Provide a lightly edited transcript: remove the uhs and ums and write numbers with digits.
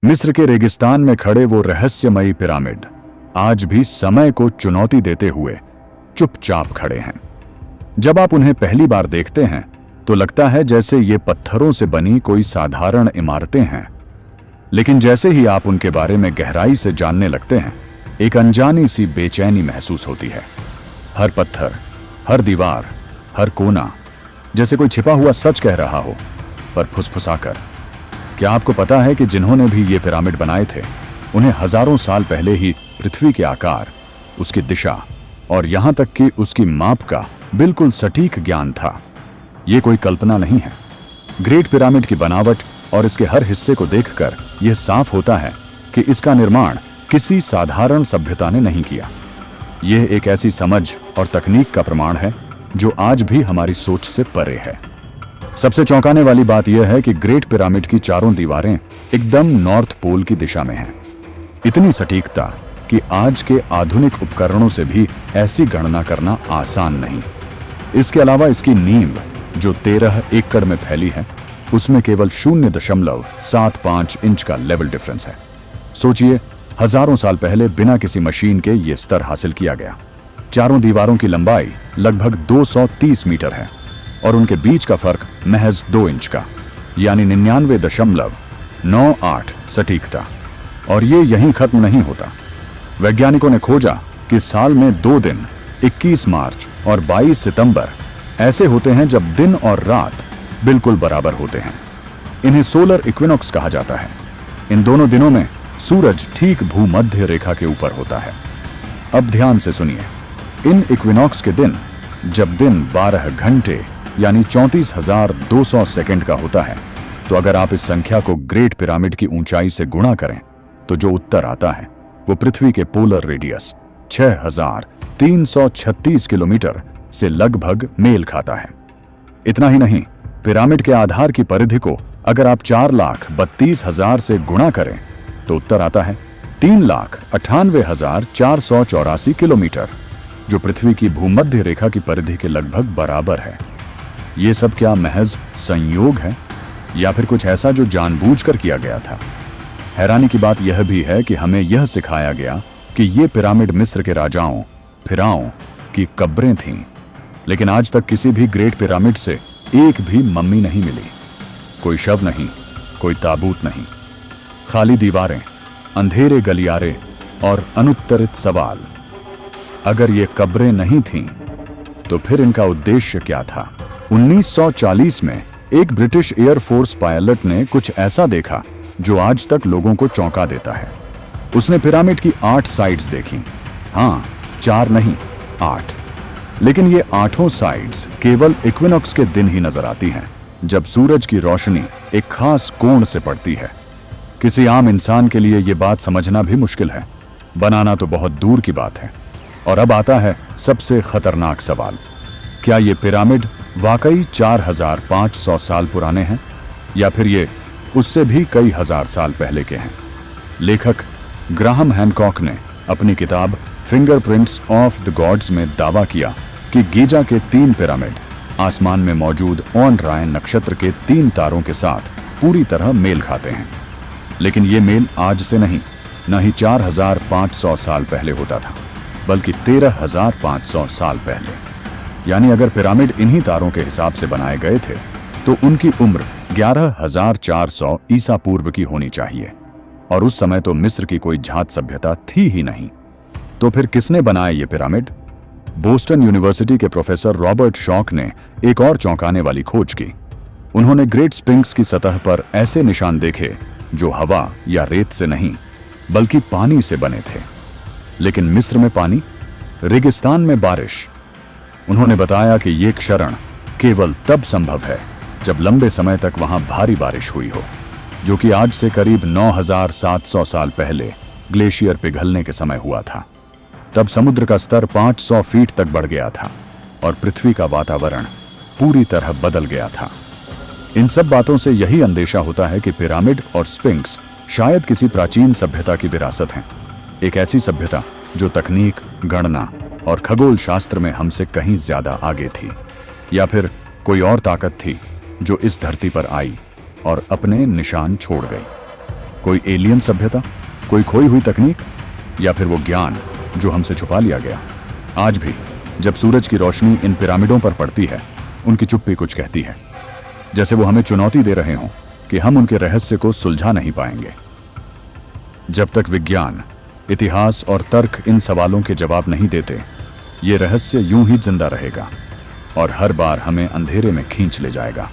मिस्र के रेगिस्तान में खड़े वो रहस्यमयी पिरामिड आज भी समय को चुनौती देते हुए चुपचाप खड़े हैं। जब आप उन्हें पहली बार देखते हैं तो लगता है जैसे ये पत्थरों से बनी कोई साधारण इमारतें हैं, लेकिन जैसे ही आप उनके बारे में गहराई से जानने लगते हैं, एक अनजानी सी बेचैनी महसूस होती है। हर पत्थर, हर दीवार, हर कोना जैसे कोई छिपा हुआ सच कह रहा हो, पर फुसफुसाकर। क्या आपको पता है कि जिन्होंने भी ये पिरामिड बनाए थे, उन्हें हजारों साल पहले ही पृथ्वी के आकार, उसकी दिशा और यहां तक कि उसकी माप का बिल्कुल सटीक ज्ञान था। ये कोई कल्पना नहीं है। ग्रेट पिरामिड की बनावट और इसके हर हिस्से को देखकर यह साफ होता है कि इसका निर्माण किसी साधारण सभ्यता ने नहीं किया। यह एक ऐसी समझ और तकनीक का प्रमाण है जो आज भी हमारी सोच से परे है। सबसे चौंकाने वाली बात यह है कि ग्रेट पिरामिड की चारों दीवारें एकदम नॉर्थ पोल की दिशा में हैं। इतनी सटीकता कि आज के आधुनिक उपकरणों से भी ऐसी गणना करना आसान नहीं। इसके अलावा इसकी नींव जो 13 एकड़ में फैली है, उसमें केवल 0.75 इंच का लेवल डिफरेंस है। सोचिए, हजारों साल पहले बिना किसी मशीन के ये स्तर हासिल किया गया। चारों दीवारों की लंबाई लगभग 230 मीटर है और उनके बीच का फर्क महज 2 इंच का, यानी 99.98 सटीकता। और ये यहीं खत्म नहीं होता। वैज्ञानिकों ने खोजा कि साल में 2 दिन 21 मार्च और 22 सितंबर ऐसे होते हैं जब दिन और रात बिल्कुल बराबर होते हैं। इन्हें सोलर इक्विनॉक्स कहा जाता है। इन दोनों दिनों में सूरज ठीक भूमध्य रेखा के ऊपर होता है। अब ध्यान से सुनिए, इन इक्विनॉक्स के दिन, जब दिन 12 घंटे यानी 34,200 सेकंड का होता है, तो अगर आप इस संख्या को ग्रेट पिरामिड की ऊंचाई से गुणा करें तो जो उत्तर आता है वो पृथ्वी के पोलर रेडियस 6,336 किलोमीटर से लगभग मेल खाता है। इतना ही नहीं, पिरामिड के आधार की परिधि को अगर आप 4,32,000 से गुणा करें तो उत्तर आता है 3,98,484 किलोमीटर, जो पृथ्वी की भूमध्य रेखा की परिधि के लगभग बराबर है। ये सब क्या महज संयोग है या फिर कुछ ऐसा जो जानबूझकर किया गया था? हैरानी की बात यह भी है कि हमें यह सिखाया गया कि ये पिरामिड मिस्र के राजाओं, फिरौन की कब्रें थीं, लेकिन आज तक किसी भी ग्रेट पिरामिड से एक भी मम्मी नहीं मिली। कोई शव नहीं, कोई ताबूत नहीं, खाली दीवारें, अंधेरे गलियारे और अनुत्तरित सवाल। अगर ये कब्रें नहीं थीं, तो फिर इनका उद्देश्य क्या था? 1940 में एक ब्रिटिश एयरफोर्स पायलट ने कुछ ऐसा देखा जो आज तक लोगों को चौंका देता है। उसने पिरामिड की 8 साइड्स देखी। हाँ, 4 नहीं, 8। लेकिन ये 8 साइड्स केवल इक्विनॉक्स के दिन ही नजर आती हैं, जब सूरज की रोशनी एक खास कोण से पड़ती है। किसी आम इंसान के लिए ये बात समझना भी मुश्किल है, बनाना तो बहुत दूर की बात है। और अब आता है सबसे खतरनाक सवाल, क्या ये पिरामिड वाकई 4,500 साल पुराने हैं या फिर ये उससे भी कई हजार साल पहले के हैं? लेखक ग्राहम हैनकॉक ने अपनी किताब फिंगरप्रिंट्स ऑफ द गॉड्स में दावा किया कि गीजा के 3 पिरामिड आसमान में मौजूद ओरायन नक्षत्र के 3 तारों के साथ पूरी तरह मेल खाते हैं। लेकिन ये मेल आज से नहीं, न ही 4,500 साल पहले होता था, बल्कि 13,500 साल पहले। यानी अगर पिरामिड इन्हीं तारों के हिसाब से बनाए गए थे तो उनकी उम्र 11,400 ईसा पूर्व की होनी चाहिए, और उस समय तो मिस्र की कोई झात सभ्यता थी ही नहीं। तो फिर किसने बनाए ये पिरामिड? बोस्टन यूनिवर्सिटी के प्रोफेसर रॉबर्ट शॉक ने एक और चौंकाने वाली खोज की। उन्होंने ग्रेट स्पिंक्स की सतह पर ऐसे निशान देखे जो हवा या रेत से नहीं बल्कि पानी से बने थे। लेकिन मिस्र में पानी, रेगिस्तान में बारिश। उन्होंने बताया कि ये क्षरण केवल तब संभव है जब लंबे समय तक वहां भारी बारिश हुई हो, जो कि आज से करीब 9,700 साल पहले ग्लेशियर पिघलने के समय हुआ था। तब समुद्र का स्तर 500 फीट तक बढ़ गया था और पृथ्वी का वातावरण पूरी तरह बदल गया था। इन सब बातों से यही अंदेशा होता है कि पिरामिड और स्पिंक्स शायद किसी प्राचीन सभ्यता की विरासत हैं। एक ऐसी सभ्यता जो तकनीक, गणना और खगोल शास्त्र में हमसे कहीं ज्यादा आगे थी। या फिर कोई और ताकत थी जो इस धरती पर आई और अपने निशान छोड़ गई। कोई एलियन सभ्यता, कोई खोई हुई तकनीक, या फिर वो ज्ञान जो हमसे छुपा लिया गया? आज भी जब सूरज की रोशनी इन पिरामिडों पर पड़ती है, उनकी चुप्पी कुछ कहती है, जैसे वो हमें चुनौती दे रहे हों कि हम उनके रहस्य को सुलझा नहीं पाएंगे। जब तक विज्ञान, इतिहास और तर्क इन सवालों के जवाब नहीं देते, ये रहस्य यूं ही जिंदा रहेगा और हर बार हमें अंधेरे में खींच ले जाएगा।